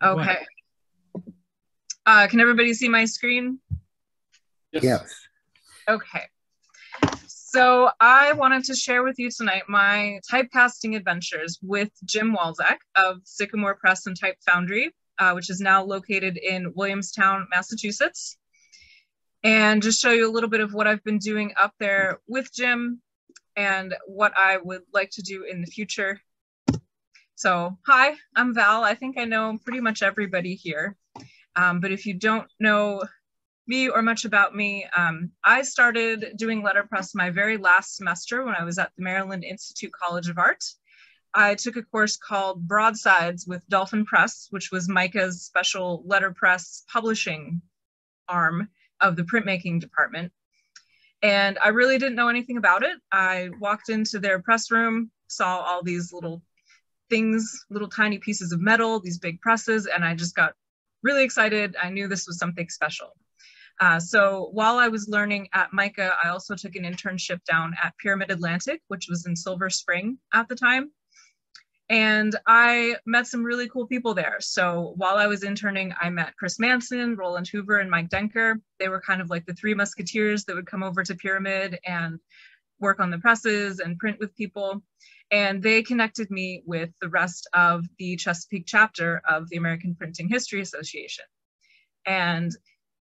Okay. Can everybody see my screen? Yes. Okay. So I wanted to share with you tonight my typecasting adventures with Jim Walczak of Sycamore Press and Typefoundry, which is now located in Williamstown, Massachusetts. And just show you a little bit of what I've been doing up there with Jim and what I would like to do in the future. So, hi, I'm Val. I think I know pretty much everybody here. But if you don't know me or much about me, I started doing letterpress my very last semester when I was at the Maryland Institute College of Art. I took a course called Broadsides with Dolphin Press, which was Micah's special letterpress publishing arm of the printmaking department. And I really didn't know anything about it. I walked into their press room, saw all these little things, little tiny pieces of metal, these big presses, and I just got really excited. I knew this was something special. So while I was learning at Micah, I also took an internship down at Pyramid Atlantic, which was in Silver Spring at the time. And I met some really cool people there. So while I was interning, I met Chris Manson, Roland Hoover, and Mike Denker. They were kind of like the three musketeers that would come over to Pyramid and work on the presses and print with people. And they connected me with the rest of the Chesapeake chapter of the American Printing History Association. And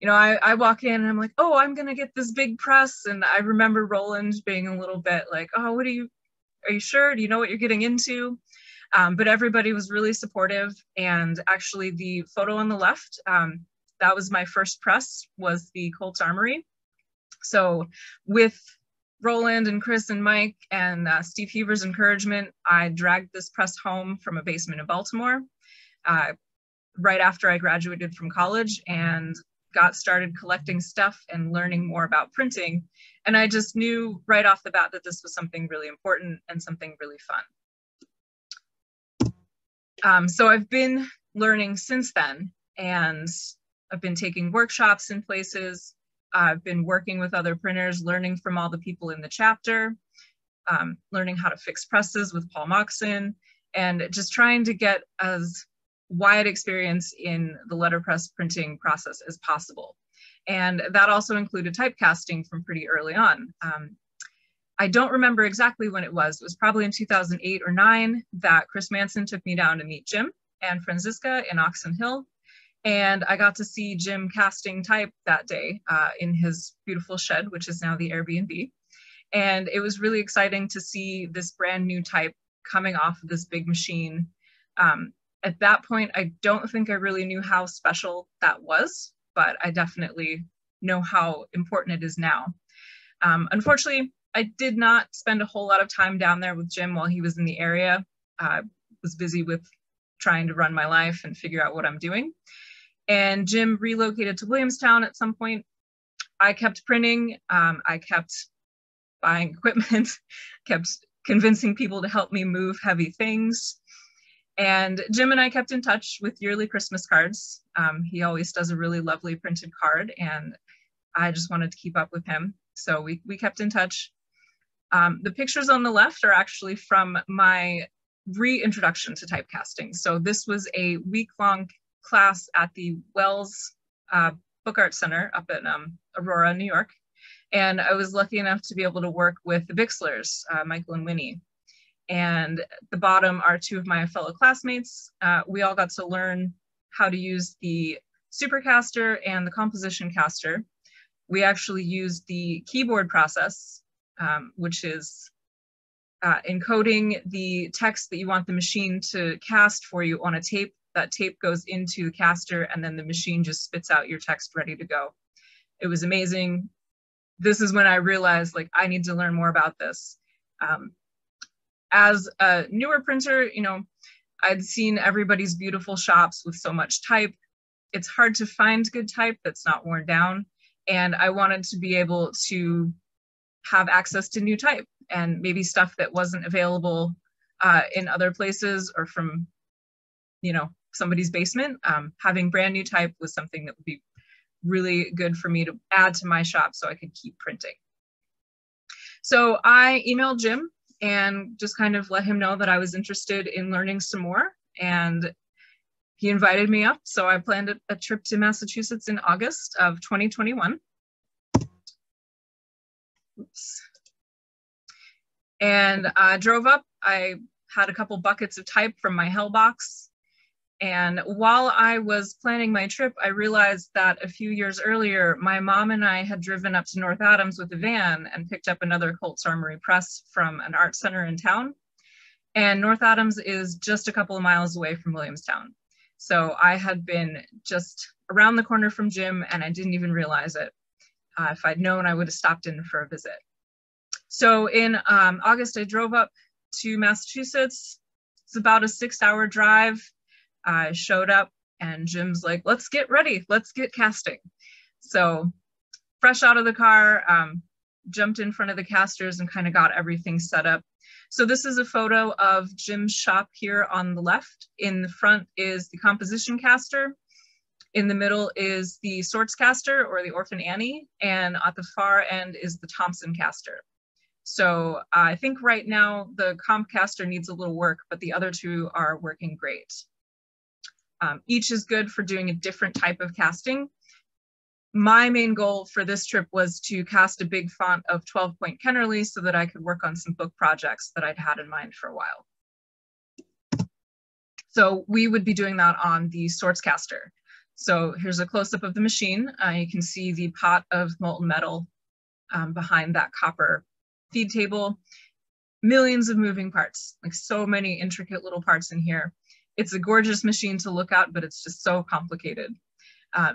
you know, I walk in and I'm like, oh, I'm gonna get this big press. And I remember Roland being a little bit like, oh, are you sure? Do you know what you're getting into? But everybody was really supportive. And actually the photo on the left, that was my first press, was the Colts Armory. So with Roland and Chris and Mike and Steve Heaver's encouragement, I dragged this press home from a basement in Baltimore right after I graduated from college and got started collecting stuff and learning more about printing. And I just knew right off the bat that this was something really important and something really fun. So I've been learning since then, and I've been taking workshops in places. I've been working with other printers, learning from all the people in the chapter, learning how to fix presses with Paul Moxon, and just trying to get as wide experience in the letterpress printing process as possible. And that also included typecasting from pretty early on. I don't remember exactly when it was. It was probably in 2008 or 9 that Chris Manson took me down to meet Jim and Franziska in Oxon Hill. And I got to see Jim casting type that day in his beautiful shed, which is now the Airbnb. And it was really exciting to see this brand new type coming off of this big machine. At that point, I don't think I really knew how special that was, but I definitely know how important it is now. Unfortunately, I did not spend a whole lot of time down there with Jim while he was in the area. I was busy with trying to run my life and figure out what I'm doing. And Jim relocated to Williamstown at some point. I kept printing, I kept buying equipment, kept convincing people to help me move heavy things. And Jim and I kept in touch with yearly Christmas cards. He always does a really lovely printed card, and I just wanted to keep up with him. So we kept in touch. The pictures on the left are actually from my reintroduction to typecasting. So this was a week-long class at the Wells Book Art Center up in Aurora, New York. And I was lucky enough to be able to work with the Bixlers, Michael and Winnie. And at the bottom are two of my fellow classmates. We all got to learn how to use the Supercaster and the Composition Caster. We actually used the keyboard process, which is encoding the text that you want the machine to cast for you on a tape. That tape goes into the caster, and then the machine just spits out your text ready to go. It was amazing. This is when I realized, like, I need to learn more about this. As a newer printer, you know, I'd seen everybody's beautiful shops with so much type. It's hard to find good type that's not worn down. And I wanted to be able to have access to new type and maybe stuff that wasn't available in other places or from, you know, somebody's basement. Having brand new type was something that would be really good for me to add to my shop so I could keep printing. So I emailed Jim and just kind of let him know that I was interested in learning some more. And he invited me up, so I planned a trip to Massachusetts in August of 2021. Oops. And I drove up. I had a couple buckets of type from my hell box. And while I was planning my trip, I realized that a few years earlier, my mom and I had driven up to North Adams with a van and picked up another Colts Armory press from an art center in town. And North Adams is just a couple of miles away from Williamstown. So I had been just around the corner from Jim and I didn't even realize it. If I'd known, I would have stopped in for a visit. So in August, I drove up to Massachusetts. It's about a 6-hour drive. I showed up and Jim's like, let's get ready, let's get casting. So fresh out of the car, jumped in front of the casters and kind of got everything set up. So this is a photo of Jim's shop here on the left. In the front is the composition caster. In the middle is the sorts caster or the Orphan Annie. And at the far end is the Thompson caster. So I think right now the comp caster needs a little work, but the other two are working great. Each is good for doing a different type of casting. My main goal for this trip was to cast a big font of 12-point Kennerly so that I could work on some book projects that I'd had in mind for a while. So we would be doing that on the sorts caster. So here's a close-up of the machine. You can see the pot of molten metal behind that copper feed table. Millions of moving parts, like so many intricate little parts in here. It's a gorgeous machine to look at, but it's just so complicated.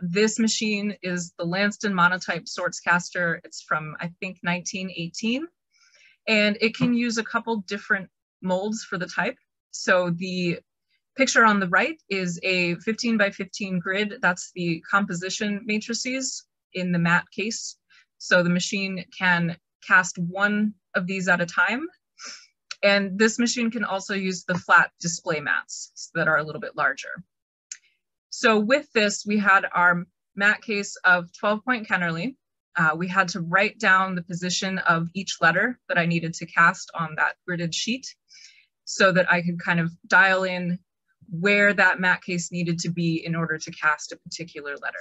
This machine is the Lanston Monotype sorts caster. It's from, I think, 1918. And it can use a couple different molds for the type. So the picture on the right is a 15 by 15 grid. That's the composition matrices in the matte case. So the machine can cast one of these at a time. And this machine can also use the flat display mats that are a little bit larger. So with this, we had our matte case of 12-point Kennerly. We had to write down the position of each letter that I needed to cast on that gridded sheet so that I could kind of dial in where that matte case needed to be in order to cast a particular letter.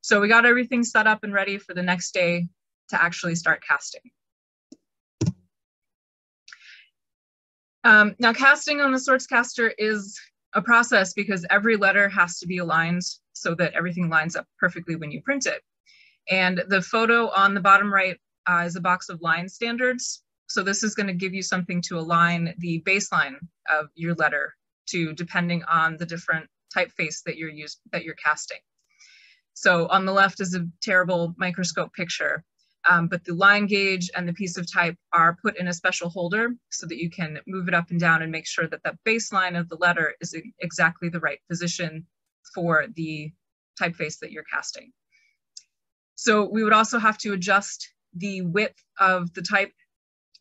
So we got everything set up and ready for the next day to actually start casting. Now casting on the sorts caster is a process because every letter has to be aligned so that everything lines up perfectly when you print it. And the photo on the bottom right is a box of line standards. So this is going to give you something to align the baseline of your letter to, depending on the different typeface that you're casting. So on the left is a terrible microscope picture. But the line gauge and the piece of type are put in a special holder so that you can move it up and down and make sure that the baseline of the letter is exactly the right position for the typeface that you're casting. So we would also have to adjust the width of the type.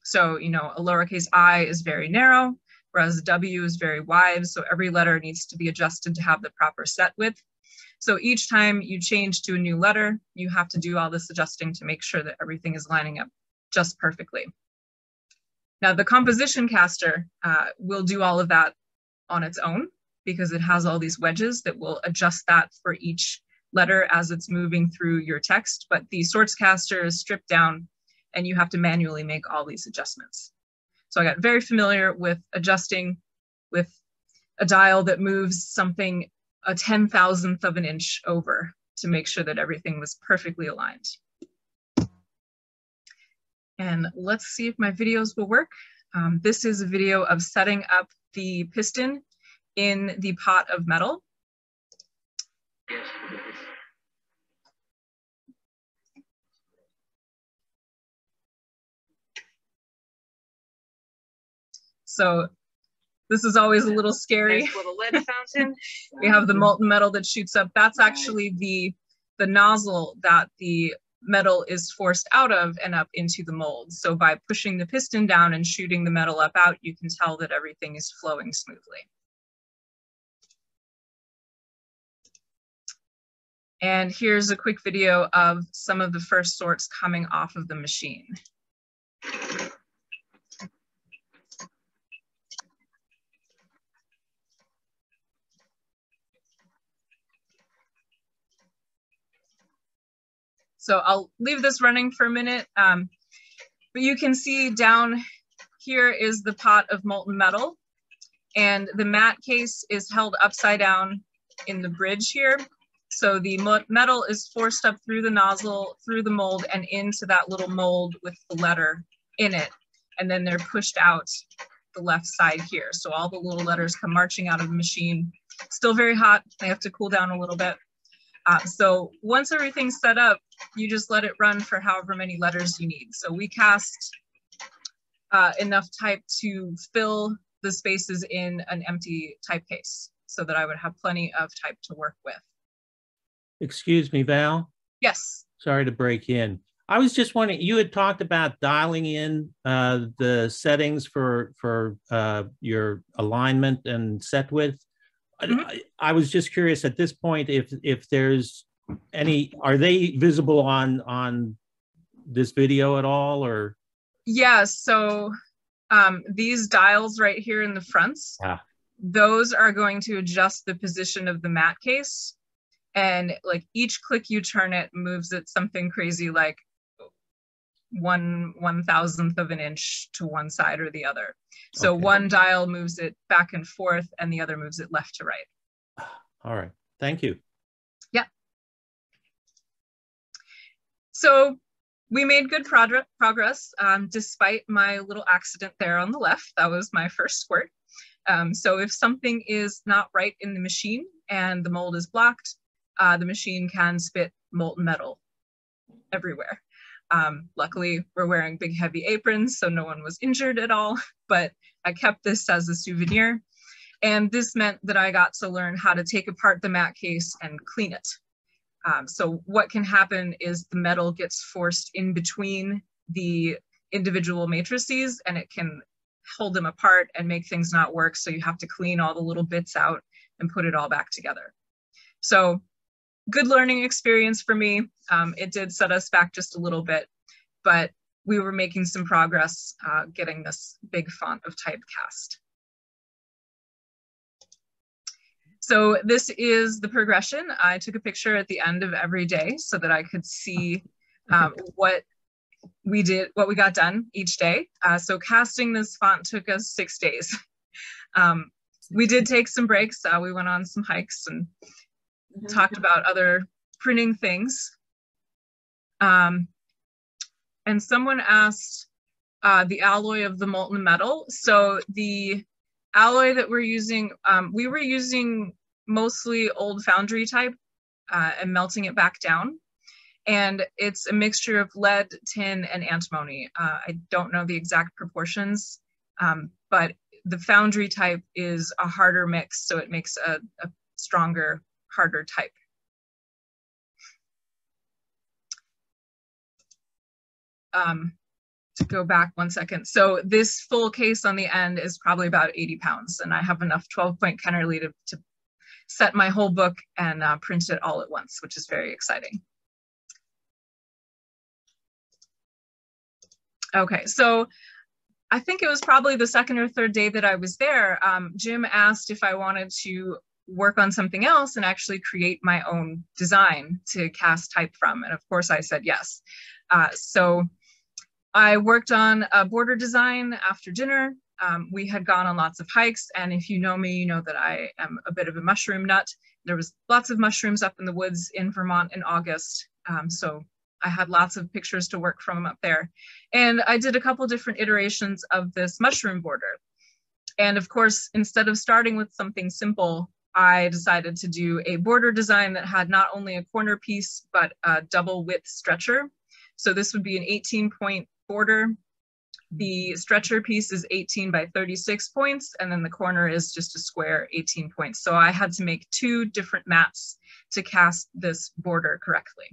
So, you know, a lowercase I is very narrow, whereas a W is very wide. So every letter needs to be adjusted to have the proper set width. So each time you change to a new letter, you have to do all this adjusting to make sure that everything is lining up just perfectly. Now the composition caster will do all of that on its own because it has all these wedges that will adjust that for each letter as it's moving through your text. But the sorts caster is stripped down and you have to manually make all these adjustments. So I got very familiar with adjusting with a dial that moves something a 10,000th of an inch over to make sure that everything was perfectly aligned. And let's see if my videos will work. This is a video of setting up the piston in the pot of metal. So this is always a little scary. Nice little lead fountain. We have the molten metal that shoots up. That's actually the nozzle that the metal is forced out of and up into the mold. So by pushing the piston down and shooting the metal up out, you can tell that everything is flowing smoothly. And here's a quick video of some of the first sorts coming off of the machine. So I'll leave this running for a minute, but you can see down here is the pot of molten metal, and the mat case is held upside down in the bridge here. So the metal is forced up through the nozzle, through the mold, and into that little mold with the letter in it. And then they're pushed out the left side here. So all the little letters come marching out of the machine. Still very hot, they have to cool down a little bit. So once everything's set up, you just let it run for however many letters you need. So we cast enough type to fill the spaces in an empty type case so that I would have plenty of type to work with. Excuse me, Val? Yes. Sorry to break in. I was just wondering, you had talked about dialing in the settings for your alignment and set width. Mm-hmm. I was just curious at this point if there's any, are they visible on this video at all, or? Yeah, so these dials right here in the fronts, those are going to adjust the position of the mat case. And like each click you turn it moves it something crazy like 1/1000th of an inch to one side or the other. So okay. One dial moves it back and forth and the other moves it left to right. All right, thank you. Yeah. So we made good progress despite my little accident there on the left. That was my first squirt. So if something is not right in the machine and the mold is blocked, the machine can spit molten metal everywhere. Luckily, we're wearing big heavy aprons, so no one was injured at all, but I kept this as a souvenir. And this meant that I got to learn how to take apart the mat case and clean it. So what can happen is the metal gets forced in between the individual matrices and it can hold them apart and make things not work. So you have to clean all the little bits out and put it all back together. So good learning experience for me. It did set us back just a little bit, but we were making some progress getting this big font of typecast. So this is the progression. I took a picture at the end of every day so that I could see what we did, what we got done each day. So casting this font took us 6 days. We did take some breaks. We went on some hikes and talked about other printing things. And someone asked the alloy of the molten metal. So the alloy that we're using, we were using mostly old foundry type and melting it back down. And it's a mixture of lead, tin, and antimony. I don't know the exact proportions, but the foundry type is a harder mix, so it makes a stronger, harder type. To go back 1 second. So this full case on the end is probably about 80 pounds, and I have enough 12-point Kennerly to set my whole book and print it all at once, which is very exciting. Okay, so I think it was probably the second or third day that I was there. Jim asked if I wanted to work on something else and actually create my own design to cast type from, and of course I said yes. So I worked on a border design after dinner. We had gone on lots of hikes, and if you know me, you know that I am a bit of a mushroom nut. There was lots of mushrooms up in the woods in Vermont in August, so I had lots of pictures to work from up there. And I did a couple different iterations of this mushroom border. And of course, instead of starting with something simple, I decided to do a border design that had not only a corner piece, but a double width stretcher. So this would be an 18-point border. The stretcher piece is 18 by 36 points, and then the corner is just a square 18 points. So I had to make 2 different mats to cast this border correctly.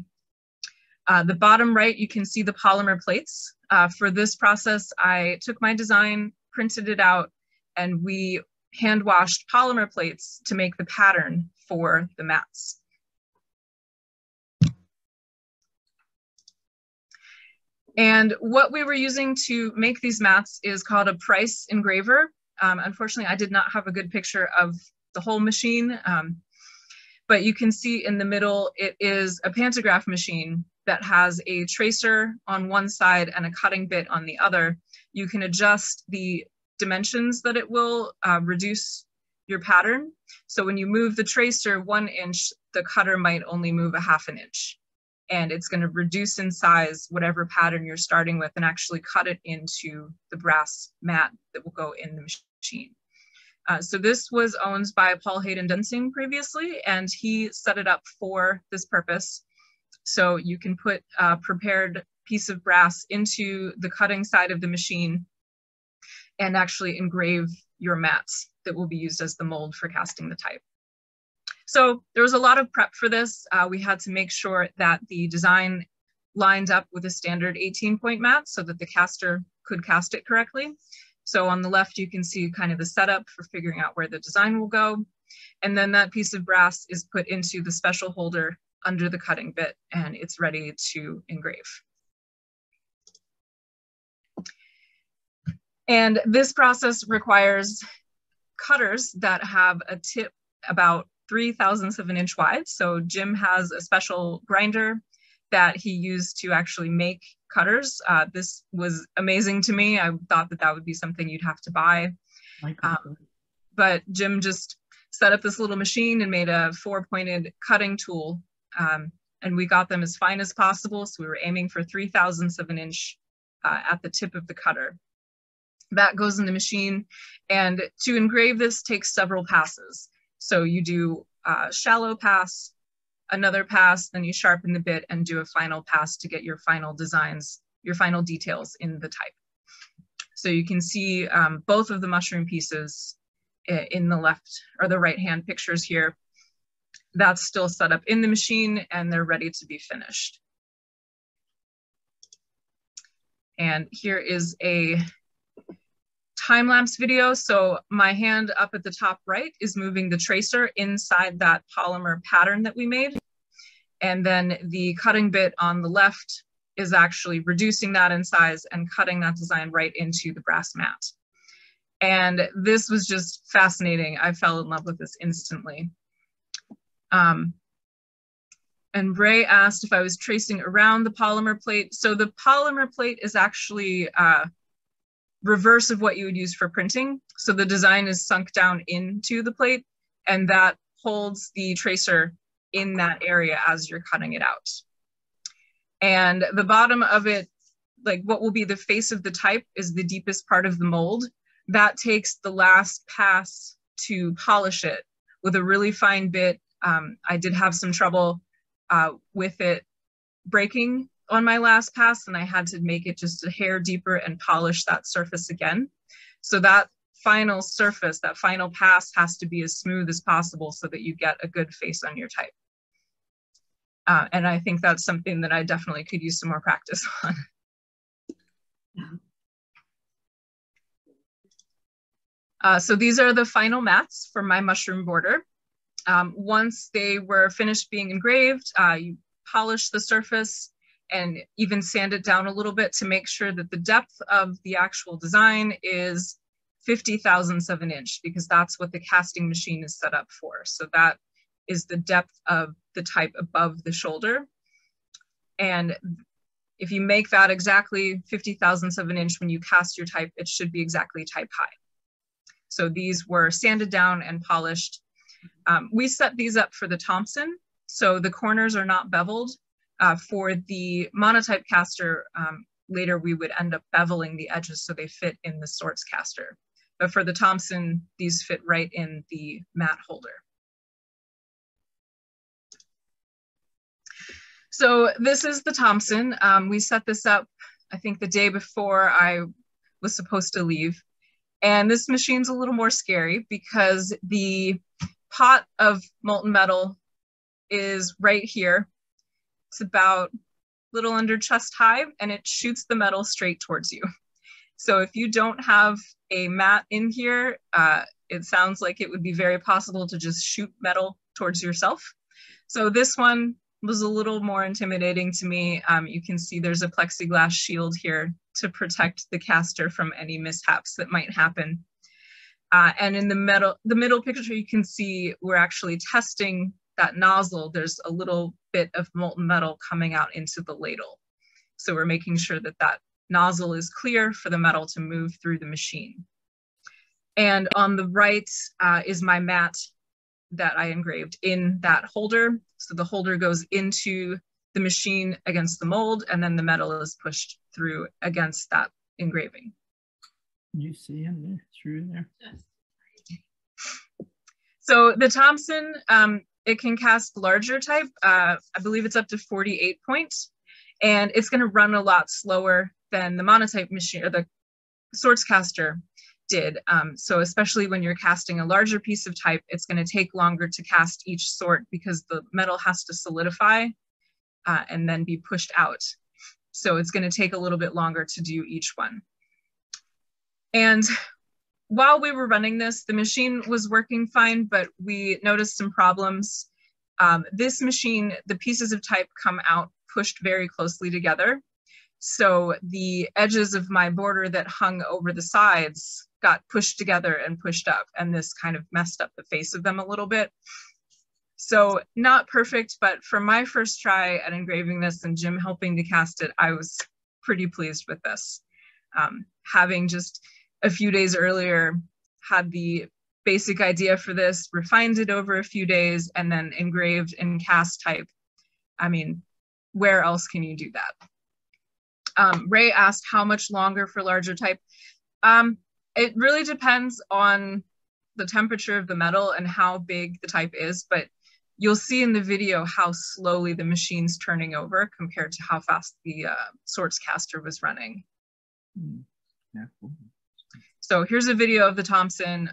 The bottom right, you can see the polymer plates. For this process, I took my design, printed it out, and we hand washed polymer plates to make the pattern for the mats. And what we were using to make these mats is called a Price engraver. Unfortunately, I did not have a good picture of the whole machine, but you can see in the middle, it is a pantograph machine that has a tracer on one side and a cutting bit on the other, you can adjust the dimensions that it will reduce your pattern. So when you move the tracer 1 inch, the cutter might only move 1/2 inch. And it's going to reduce in size whatever pattern you're starting with and actually cut it into the brass mat that will go in the machine. So this was owned by Paul Hayden Dunsing previously, and he set it up for this purpose. So you can put a prepared piece of brass into the cutting side of the machine and actually engrave your mats that will be used as the mold for casting the type. So there was a lot of prep for this. We had to make sure that the design lined up with a standard 18-point mat so that the caster could cast it correctly. So on the left, you can see kind of the setup for figuring out where the design will go. And then that piece of brass is put into the special holder under the cutting bit, and it's ready to engrave. And this process requires cutters that have a tip about 3/1000 of an inch wide. So Jim has a special grinder that he used to actually make cutters. This was amazing to me. I thought that that would be something you'd have to buy. But Jim just set up this little machine and made a 4-pointed cutting tool. And we got them as fine as possible. So we were aiming for 3/1000 of an inch at the tip of the cutter. That goes in the machine. And to engrave this takes several passes. So you do a shallow pass, another pass, then you sharpen the bit and do a final pass to get your final designs, your final details in the type. So you can see both of the mushroom pieces in the left or the right-hand pictures here. That's still set up in the machine and they're ready to be finished. And here is a time-lapse video. So my hand up at the top right is moving the tracer inside that polymer pattern that we made. And then the cutting bit on the left is actually reducing that in size and cutting that design right into the brass mat. And this was just fascinating. I fell in love with this instantly. And Ray asked if I was tracing around the polymer plate. So the polymer plate is actually reverse of what you would use for printing. So the design is sunk down into the plate and that holds the tracer in that area as you're cutting it out. And the bottom of it, like what will be the face of the type, is the deepest part of the mold. That takes the last pass to polish it with a really fine bit. I did have some trouble with it breaking on my last pass, and I had to make it just a hair deeper and polish that surface again. So that final surface, that final pass has to be as smooth as possible so that you get a good face on your type. And I think that's something that I definitely could use some more practice on. So these are the final mats for my mushroom border. Once they were finished being engraved, you polish the surface and even sand it down a little bit to make sure that the depth of the actual design is 50/1000 of an inch, because that's what the casting machine is set up for. So that is the depth of the type above the shoulder. And if you make that exactly 50/1000 of an inch when you cast your type, it should be exactly type high. So these were sanded down and polished. We set these up for the Thompson, so the corners are not beveled. For the monotype caster, later we would end up beveling the edges so they fit in the sorts caster. But for the Thompson, these fit right in the mat holder. So this is the Thompson. We set this up, I think, the day before I was supposed to leave. And this machine's a little more scary because the pot of molten metal is right here. It's about a little under chest high and it shoots the metal straight towards you. So if you don't have a mat in here, it sounds like it would be very possible to just shoot metal towards yourself. So this one was a little more intimidating to me. You can see there's a plexiglass shield here to protect the caster from any mishaps that might happen. And in the middle picture, you can see we're actually testing that nozzle, there's a little bit of molten metal coming out into the ladle. So we're making sure that that nozzle is clear for the metal to move through the machine. And on the right is my mat that I engraved in that holder. So the holder goes into the machine against the mold, and then the metal is pushed through against that engraving. Can you see in there, through there? So the Thompson, it can cast larger type. I believe it's up to 48 points, and it's going to run a lot slower than the monotype machine or the sorts caster did. So especially when you're casting a larger piece of type, it's going to take longer to cast each sort because the metal has to solidify and then be pushed out. So it's going to take a little bit longer to do each one. And while we were running this, the machine was working fine, but we noticed some problems. This machine, the pieces of type come out pushed very closely together. So the edges of my border that hung over the sides got pushed together and pushed up, and this kind of messed up the face of them a little bit. So not perfect, but for my first try at engraving this and Jim helping to cast it, I was pretty pleased with this. Having just a few days earlier had the basic idea for this, refined it over a few days, and then engraved and cast type. I mean, where else can you do that? Ray asked how much longer for larger type. It really depends on the temperature of the metal and how big the type is, but you'll see in the video how slowly the machine's turning over compared to how fast the sorts caster was running. Yeah. So here's a video of the Thompson.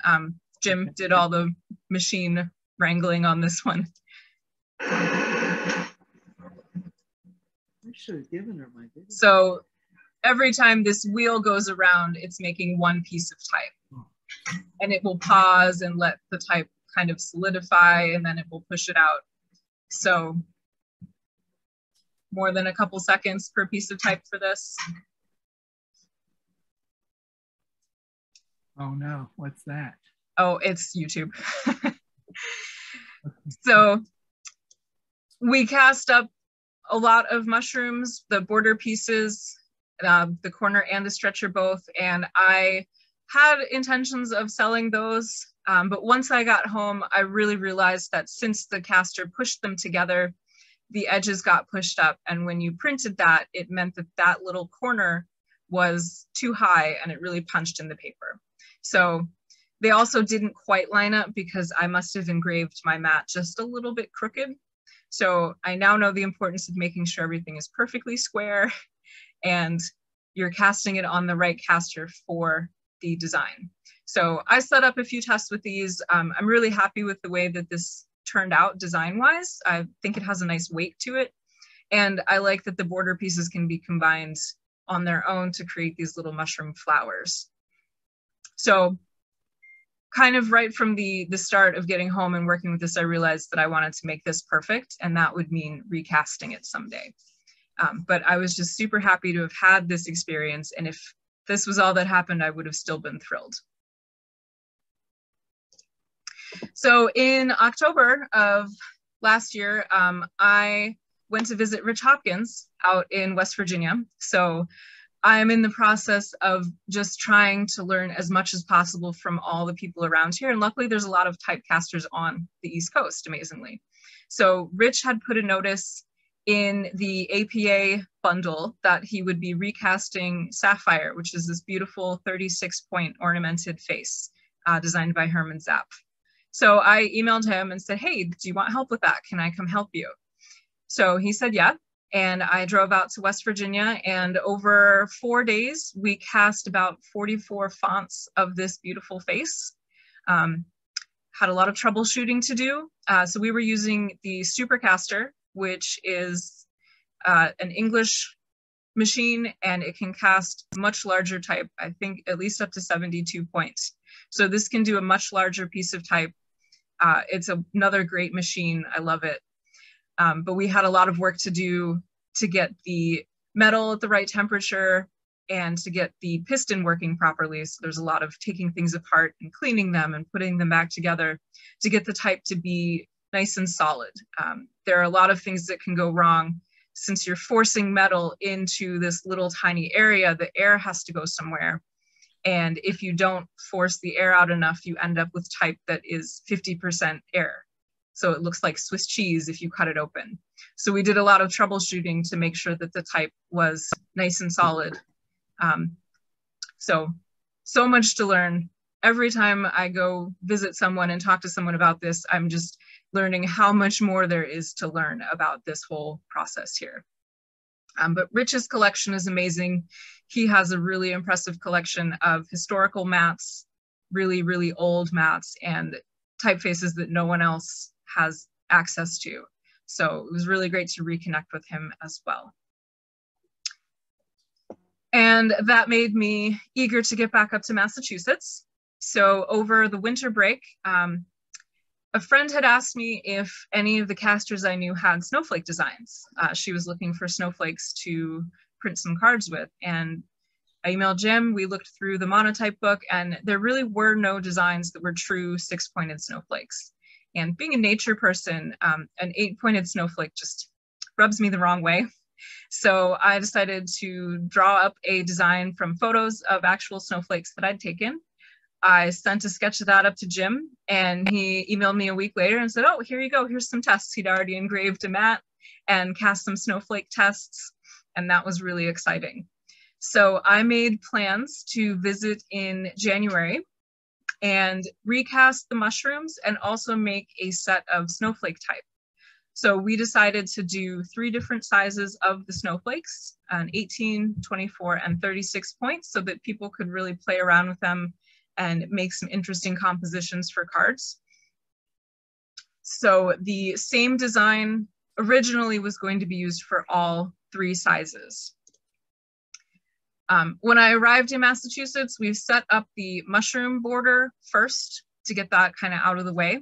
Jim did all the machine wrangling on this one. I should have given her my video. So every time this wheel goes around, it's making one piece of type. And it will pause and let the type kind of solidify, and then it will push it out. So more than a couple seconds per piece of type for this. Oh no, what's that? Oh, it's YouTube. So we cast up a lot of mushrooms, the border pieces, the corner and the stretcher both, and I had intentions of selling those, but once I got home, I really realized that since the caster pushed them together, the edges got pushed up, and when you printed that, it meant that that little corner was too high and it really punched in the paper. So they also didn't quite line up because I must have engraved my mat just a little bit crooked. So I now know the importance of making sure everything is perfectly square and you're casting it on the right caster for the design. So I set up a few tests with these. I'm really happy with the way that this turned out design-wise. I think it has a nice weight to it. And I like that the border pieces can be combined on their own to create these little mushroom flowers. So kind of right from the start of getting home and working with this, I realized that I wanted to make this perfect, and that would mean recasting it someday. But I was just super happy to have had this experience, and if this was all that happened, I would have still been thrilled. So in October of last year, I went to visit Rich Hopkins out in West Virginia. So I'm in the process of just trying to learn as much as possible from all the people around here. And luckily there's a lot of typecasters on the East Coast, amazingly. So Rich had put a notice in the APA bundle that he would be recasting Sapphire, which is this beautiful 36-point ornamented face designed by Herman Zapp. So I emailed him and said, hey, do you want help with that? Can I come help you? So he said, yeah. And I drove out to West Virginia, and over 4 days, we cast about 44 fonts of this beautiful face. Had a lot of troubleshooting to do. So we were using the Supercaster, which is an English machine, and it can cast much larger type, I think at least up to 72 points. So this can do a much larger piece of type. It's another great machine. I love it. But we had a lot of work to do to get the metal at the right temperature and to get the piston working properly. So there's a lot of taking things apart and cleaning them and putting them back together to get the type to be nice and solid. There are a lot of things that can go wrong. Since you're forcing metal into this little tiny area, the air has to go somewhere. And if you don't force the air out enough, you end up with type that is 50% air. So it looks like Swiss cheese if you cut it open. So we did a lot of troubleshooting to make sure that the type was nice and solid. So much to learn. Every time I go visit someone and talk to someone about this, I'm just learning how much more there is to learn about this whole process here. But Rich's collection is amazing. He has a really impressive collection of historical mats, really, really old mats, and typefaces that no one else has access to. So it was really great to reconnect with him as well. And that made me eager to get back up to Massachusetts. So over the winter break, a friend had asked me if any of the casters I knew had snowflake designs. She was looking for snowflakes to print some cards with. And I emailed Jim, we looked through the monotype book, and there really were no designs that were true 6-pointed snowflakes. And being a nature person, an 8-pointed snowflake just rubs me the wrong way. So I decided to draw up a design from photos of actual snowflakes that I'd taken. I sent a sketch of that up to Jim, and he emailed me a week later and said, oh, here you go, here's some tests. He'd already engraved a mat and cast some snowflake tests, and that was really exciting. So I made plans to visit in January and recast the mushrooms and also make a set of snowflake type. So we decided to do 3 different sizes of the snowflakes, an 18, 24, and 36 points, so that people could really play around with them and make some interesting compositions for cards. So the same design originally was going to be used for all 3 sizes. When I arrived in Massachusetts, we set up the mushroom border first to get that kind of out of the way.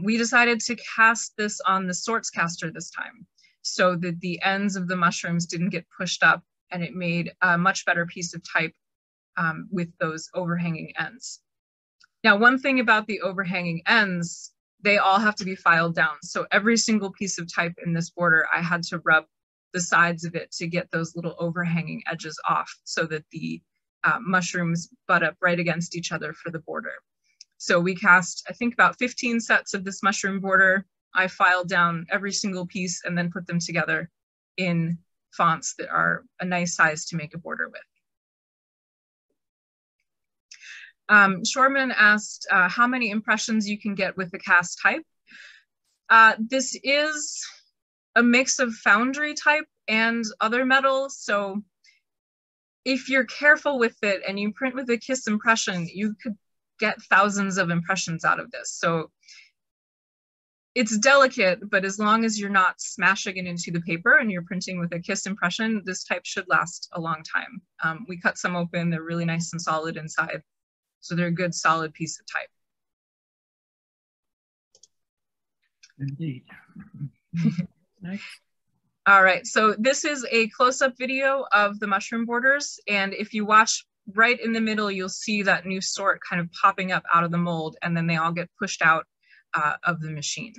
We decided to cast this on the sorts caster this time so that the ends of the mushrooms didn't get pushed up, and it made a much better piece of type with those overhanging ends. Now, one thing about the overhanging ends, they all have to be filed down. So every single piece of type in this border, I had to rub the sides of it to get those little overhanging edges off so that the mushrooms butt up right against each other for the border. So we cast, I think, about 15 sets of this mushroom border. I filed down every single piece and then put them together in fonts that are a nice size to make a border with. Shorman asked how many impressions you can get with the cast type. This is a mix of foundry type and other metals. So if you're careful with it and you print with a kiss impression, you could get thousands of impressions out of this. So it's delicate, but as long as you're not smashing it into the paper and you're printing with a kiss impression, this type should last a long time. We cut some open, they're really nice and solid inside. So they're a good solid piece of type. Indeed. Next. All right, so this is a close-up video of the mushroom borders. And if you watch right in the middle, you'll see that new sort kind of popping up out of the mold, and then they all get pushed out of the machine.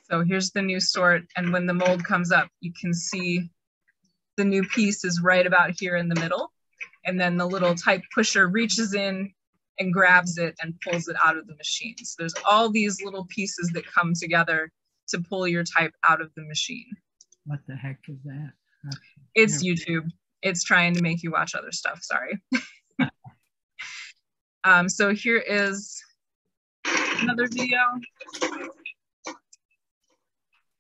So here's the new sort, and when the mold comes up, you can see the new piece is right about here in the middle, and then the little type pusher reaches in and grabs it and pulls it out of the machine. So there's all these little pieces that come together to pull your type out of the machine. What the heck is that? It's YouTube. It's trying to make you watch other stuff, sorry. So here is another video.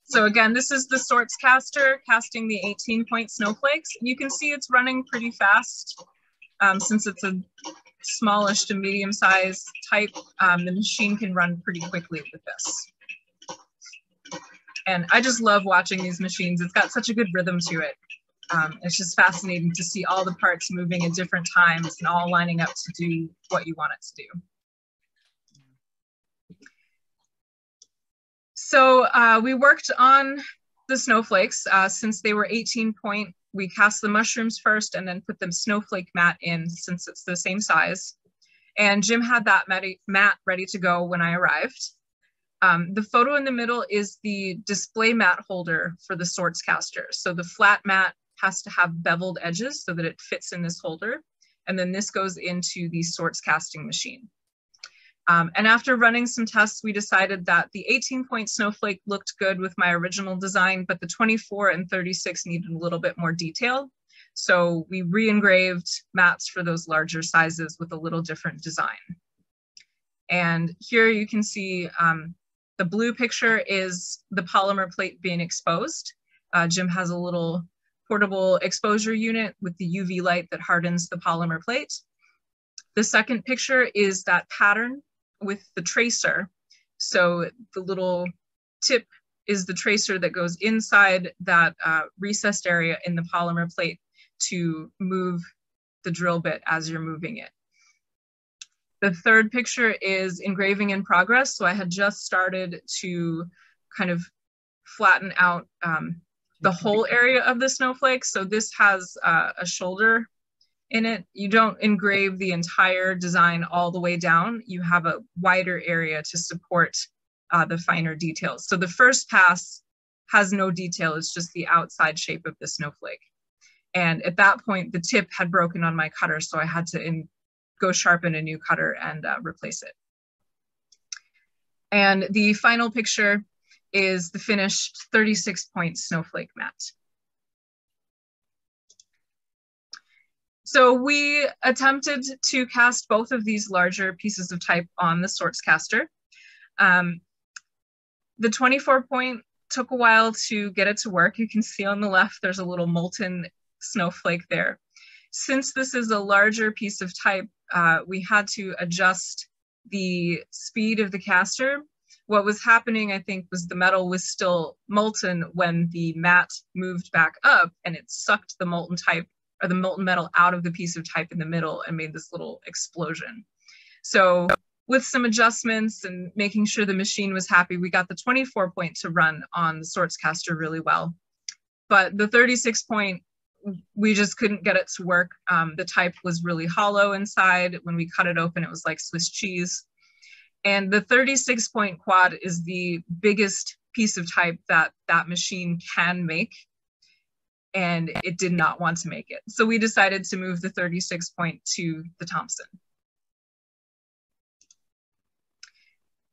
So again, this is the sorts caster casting the 18-point snowflakes. You can see it's running pretty fast. Since it's a smallish to medium-sized type, the machine can run pretty quickly with this. And I just love watching these machines. It's got such a good rhythm to it. It's just fascinating to see all the parts moving at different times and all lining up to do what you want it to do. So we worked on the snowflakes. Since they were 18-point, we cast the mushrooms first and then put the snowflake mat in since it's the same size. And Jim had that mat ready to go when I arrived. The photo in the middle is the display mat holder for the Sortscaster. So the flat mat has to have beveled edges so that it fits in this holder. And then this goes into the Sortscasting machine. And after running some tests, we decided that the 18-point snowflake looked good with my original design, but the 24 and 36 needed a little bit more detail. So we re-engraved mats for those larger sizes with a little different design. And here you can see the blue picture is the polymer plate being exposed. Jim has a little portable exposure unit with the UV light that hardens the polymer plate. The second picture is that pattern with the tracer. So the little tip is the tracer that goes inside that recessed area in the polymer plate to move the drill bit as you're moving it. The third picture is engraving in progress. So I had just started to kind of flatten out the whole area of the snowflake. So this has a shoulder in it. You don't engrave the entire design all the way down. You have a wider area to support the finer details. So the first pass has no detail. It's just the outside shape of the snowflake. And at that point, the tip had broken on my cutter, so I had to go sharpen a new cutter and replace it. And the final picture is the finished 36-point snowflake mat. So we attempted to cast both of these larger pieces of type on the Sortscaster. The 24-point took a while to get it to work. You can see on the left, there's a little molten snowflake there. Since this is a larger piece of type, we had to adjust the speed of the caster. What was happening, I think, was the metal was still molten when the mat moved back up, and it sucked the molten type or the molten metal out of the piece of type in the middle and made this little explosion. So with some adjustments and making sure the machine was happy, we got the 24-point to run on the Sortscaster really well. But the 36-point, we just couldn't get it to work. The type was really hollow inside. When we cut it open, it was like Swiss cheese. And the 36-point quad is the biggest piece of type that that machine can make. And it did not want to make it. So we decided to move the 36-point to the Thompson.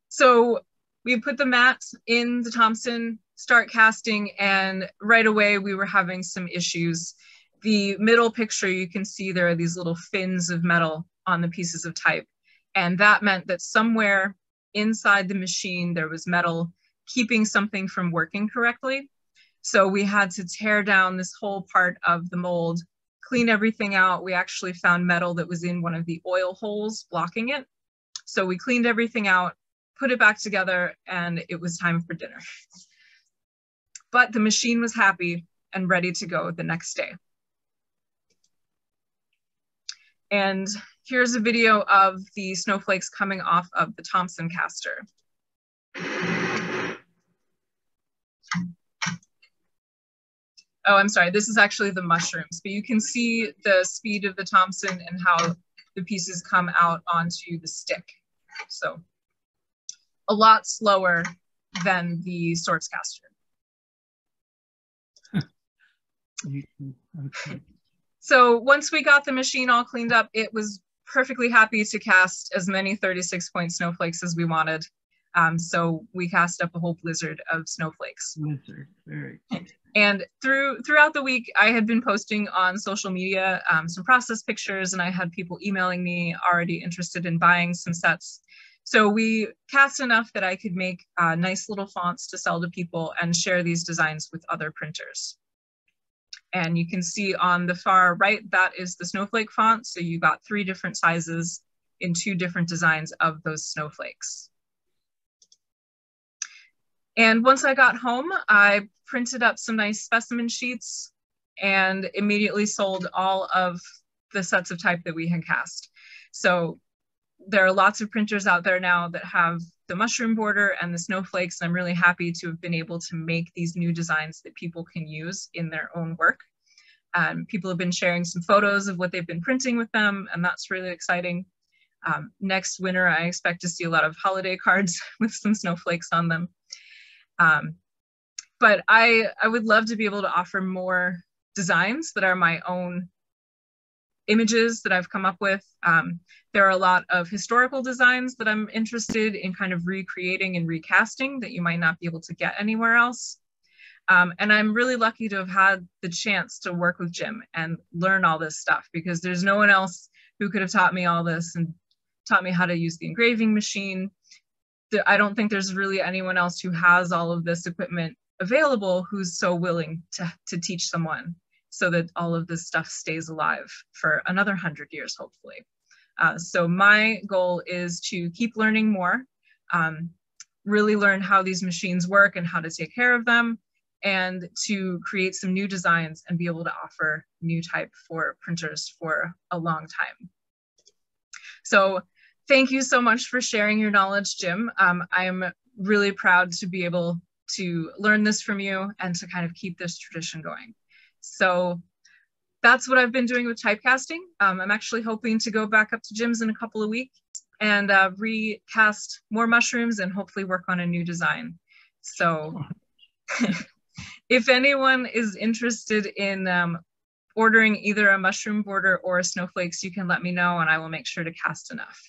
So we put the mat in the Thompson, start casting, and right away we were having some issues. The middle picture, you can see there are these little fins of metal on the pieces of type. And that meant that somewhere inside the machine, there was metal keeping something from working correctly. So we had to tear down this whole part of the mold, clean everything out. We actually found metal that was in one of the oil holes blocking it. So we cleaned everything out, put it back together, and it was time for dinner. But the machine was happy and ready to go the next day. And here's a video of the snowflakes coming off of the Thompson caster. Oh, I'm sorry, this is actually the mushrooms, but you can see the speed of the Thompson and how the pieces come out onto the stick. So a lot slower than the Sortscaster. Okay. So once we got the machine all cleaned up, it was perfectly happy to cast as many 36-point snowflakes as we wanted. So we cast up a whole blizzard of snowflakes. Blizzard, very good. And throughout the week, I had been posting on social media some process pictures, and I had people emailing me already interested in buying some sets. So we cast enough that I could make nice little fonts to sell to people and share these designs with other printers. And you can see on the far right, that is the snowflake font. So you got 3 different sizes in 2 different designs of those snowflakes. And once I got home, I printed up some nice specimen sheets and immediately sold all of the sets of type that we had cast. So there are lots of printers out there now that have the mushroom border and the snowflakes. I'm really happy to have been able to make these new designs that people can use in their own work. People have been sharing some photos of what they've been printing with them, and that's really exciting. Next winter, I expect to see a lot of holiday cards with some snowflakes on them. But I would love to be able to offer more designs that are my own images that I've come up with. There are a lot of historical designs that I'm interested in kind of recreating and recasting that you might not be able to get anywhere else. And I'm really lucky to have had the chance to work with Jim and learn all this stuff, because there's no one else who could have taught me all this and taught me how to use the engraving machine. I don't think there's really anyone else who has all of this equipment available who's so willing to teach someone, so that all of this stuff stays alive for another 100 years, hopefully. So my goal is to keep learning more, really learn how these machines work and how to take care of them, and to create some new designs and be able to offer new type for printers for a long time. So thank you so much for sharing your knowledge, Jim. I'm really proud to be able to learn this from you and to kind of keep this tradition going. So that's what I've been doing with typecasting. I'm actually hoping to go back up to Jim's in a couple of weeks and recast more mushrooms and hopefully work on a new design. So if anyone is interested in ordering either a mushroom border or a snowflakes, you can let me know and I will make sure to cast enough.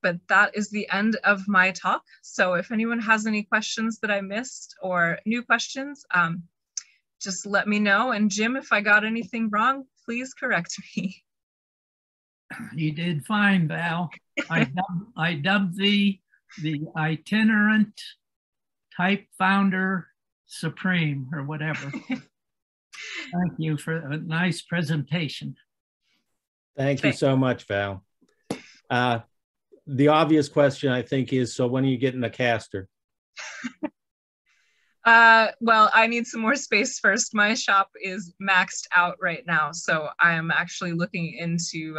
But that is the end of my talk. So if anyone has any questions that I missed or new questions, just let me know. And Jim, if I got anything wrong, please correct me. You did fine, Val. I dubbed the itinerant typefounder supreme or whatever. Thank you for a nice presentation. Thank you so much, Val. The obvious question, I think, is, so when are you getting a caster? Well, I need some more space first. My shop is maxed out right now, so I am actually looking into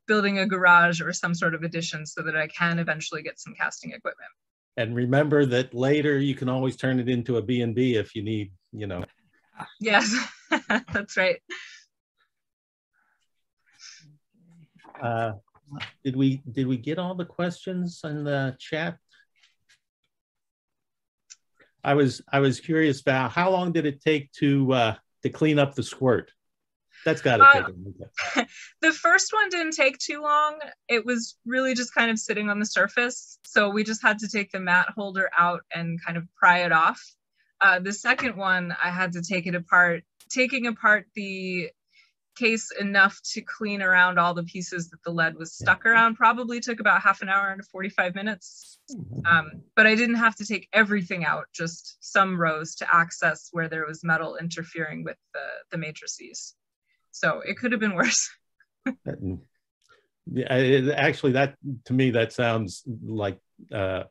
building a garage or some sort of addition so that I can eventually get some casting equipment. And remember that later you can always turn it into a B&B if you need, you know. Yes, that's right. Did we get all the questions in the chat? I was curious, Val, how long did it take to clean up the squirt? That's got to take a minute. The first one didn't take too long. It was really just kind of sitting on the surface. So we just had to take the mat holder out and kind of pry it off. The second one, I had to take it apart. Taking apart the case enough to clean around all the pieces that the lead was stuck around probably took about half an hour to 45 minutes. But I didn't have to take everything out, just some rows to access where there was metal interfering with the matrices. So it could have been worse. Actually, that to me, that sounds like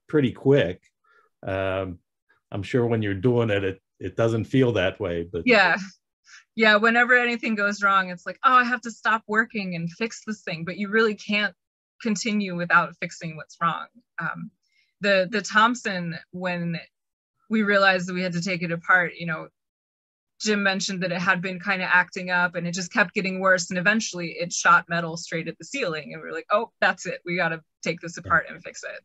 pretty quick. I'm sure when you're doing it, it doesn't feel that way. But yeah, whenever anything goes wrong, it's like, oh, I have to stop working and fix this thing. But you really can't continue without fixing what's wrong. The Thompson, when we realized that we had to take it apart, you know, Jim mentioned that it had been kind of acting up and it just kept getting worse. And eventually it shot metal straight at the ceiling. And we were like, oh, that's it. We got to take this apart and fix it.